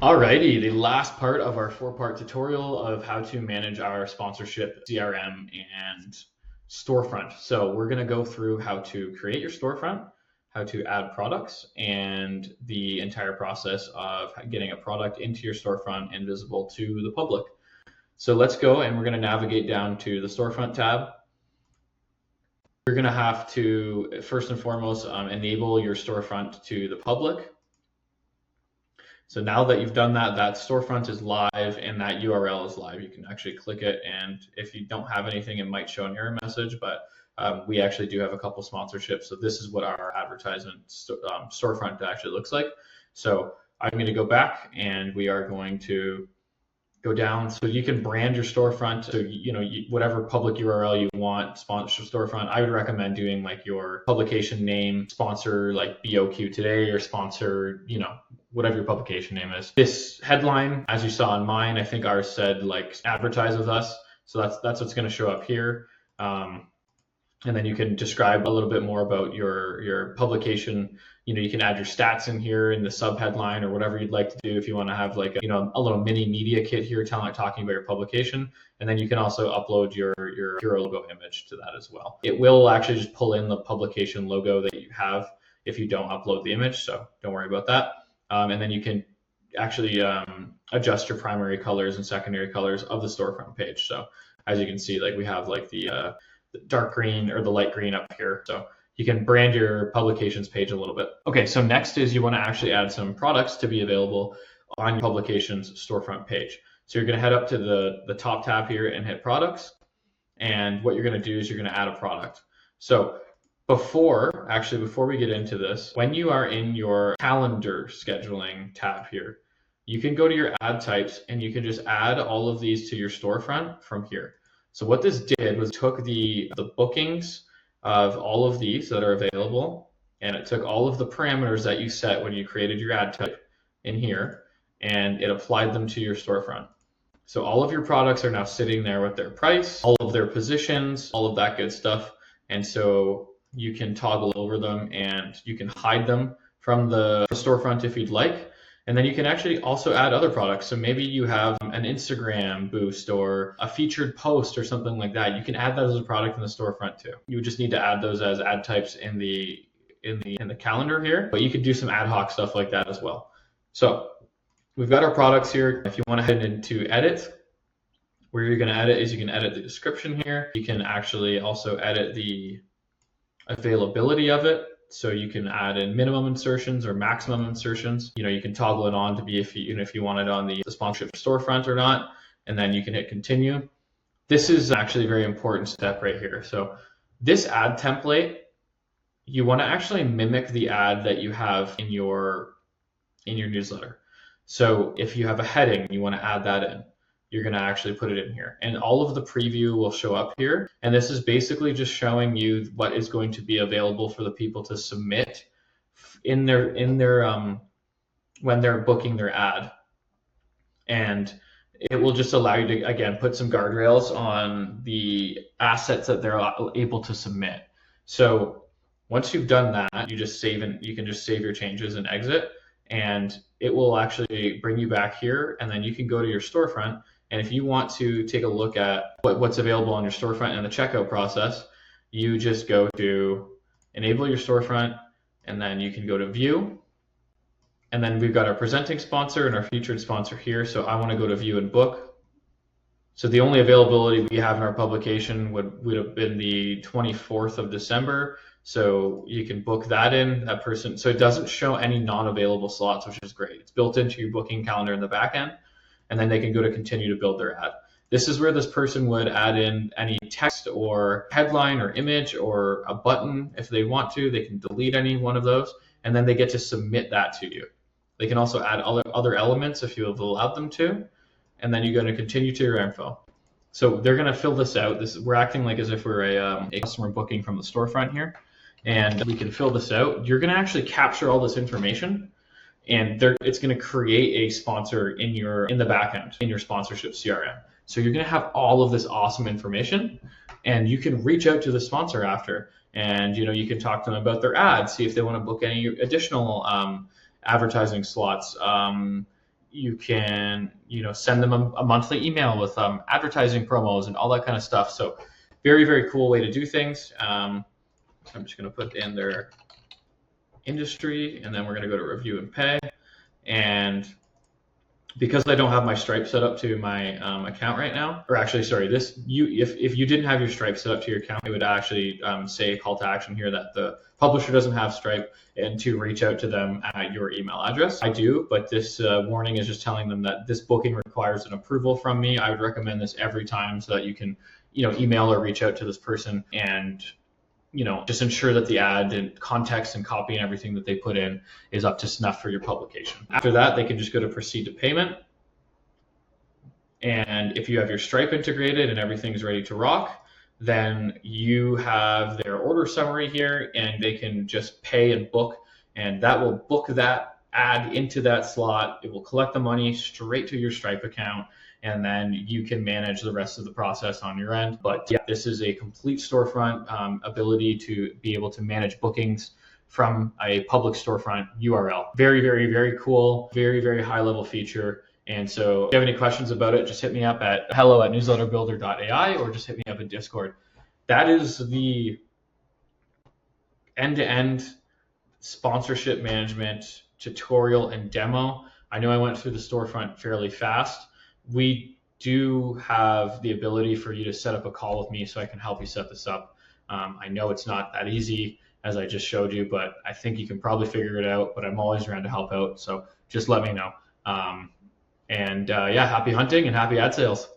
Alrighty, the last part of our four-part tutorial of how to manage our sponsorship, CRM, and storefront. So we're going to go through how to create your storefront, how to add products, and the entire process of getting a product into your storefront and visible to the public. So let's go, and we're going to navigate down to the storefront tab. You're going to have to, first and foremost, enable your storefront to the public. So now that you've done that, that storefront is live and that URL is live. You can actually click it, and if you don't have anything, it might show an error message, but we actually do have a couple sponsorships. So this is what our advertisement storefront actually looks like. So I'm going to go back, and we are going to go down. So you can brand your storefront to, whatever public URL you want, sponsor storefront. I would recommend doing like your publication name, sponsor like BOQ Today, or sponsor, whatever your publication name is. This headline, as you saw on mine, I think ours said like advertise with us. So that's what's going to show up here. And then you can describe a little bit more about your publication. You can add your stats in here in the sub headline or whatever you'd like to do. If you want to have like a little mini media kit here talking about your publication, and then you can also upload your hero logo image to that as well. It will actually just pull in the publication logo that you have if you don't upload the image, so don't worry about that. And then you can actually adjust your primary colors and secondary colors of the storefront page. So as you can see, like we have like the dark green or the light green up here. So you can brand your publications page a little bit. Okay, so next is you want to actually add some products to be available on your publications storefront page. So you're going to head up to the top tab here and hit products. And what you're going to do is you're going to add a product. So before we get into this, when you are in your calendar scheduling tab here, you can go to your ad types and you can just add all of these to your storefront from here. So what this did was took the bookings of all of these that are available, and it took all of the parameters that you set when you created your ad type in here, and it applied them to your storefront. So all of your products are now sitting there with their price, all of their positions, all of that good stuff. And so you can toggle over them, and you can hide them from the storefront if you'd like. And then you can actually also add other products. So maybe you have an Instagram boost or a featured post or something like that. You can add that as a product in the storefront too. You would just need to add those as ad types in the calendar here, but you could do some ad hoc stuff like that as well. So we've got our products here. If you want to head into edit, where you're going to edit is you can edit the description here. You can actually also edit the availability of it. So you can add in minimum insertions or maximum insertions. You can toggle it on to be if you want it on the sponsorship storefront or not, and then you can hit continue. This is actually a very important step right here. So this ad template, you want to actually mimic the ad that you have in your newsletter. So if you have a heading, you want to add that in. You're going to actually put it in here, and all of the preview will show up here. And this is basically just showing you what is going to be available for the people to submit in their when they're booking their ad. And it will just allow you to, again, put some guardrails on the assets that they're able to submit. So once you've done that, you can just save your changes and exit, and it will actually bring you back here, and then you can go to your storefront. And if you want to take a look at what's available on your storefront and the checkout process, you just go to enable your storefront, and then you can go to view. And then we've got our presenting sponsor and our featured sponsor here. So I want to go to view and book. So the only availability we have in our publication would have been the 24th of December. So you can book that in, that person. So it doesn't show any non-available slots, which is great. It's built into your booking calendar in the back end, and then they can go to continue to build their ad. This is where this person would add in any text or headline or image or a button if they want to. They can delete any one of those, and then they get to submit that to you. They can also add other elements if you have allowed them to, and then you're going to continue to your info. So they're going to fill this out. We're acting like as if we're a customer booking from the storefront here. And we can fill this out. You're going to actually capture all this information, and it's going to create a sponsor in the backend in your sponsorship CRM. So you're going to have all of this awesome information, and you can reach out to the sponsor after, and you can talk to them about their ads, see if they want to book any additional advertising slots. you can, send them a monthly email with advertising promos and all that kind of stuff. So very, very cool way to do things. So I'm just going to put in their industry, and then we're going to go to review and pay. And because I don't have my Stripe set up to my account right now, or actually, sorry, if you didn't have your Stripe set up to your account, it would actually say a call to action here that the publisher doesn't have Stripe and to reach out to them at your email address. I do, but this warning is just telling them that this booking requires an approval from me. I would recommend this every time so that you can, email or reach out to this person and just ensure that the ad and context and copy and everything that they put in is up to snuff for your publication. After that, they can just go to proceed to payment. And if you have your Stripe integrated and everything's ready to rock, then you have their order summary here, and they can just pay and book, and that will book that ad into that slot. It will collect the money straight to your Stripe account, and then you can manage the rest of the process on your end. But yeah, this is a complete storefront ability to be able to manage bookings from a public storefront URL. Very, very, very cool, very, very high level feature. And so if you have any questions about it, just hit me up at hello@newsletterbuilder.ai or just hit me up in Discord. That is the end-to-end sponsorship management tutorial and demo. I know I went through the storefront fairly fast. We do have the ability for you to set up a call with me so I can help you set this up. I know it's not that easy as I just showed you, but I think you can probably figure it out, but I'm always around to help out. So just let me know. Yeah, happy hunting and happy ad sales.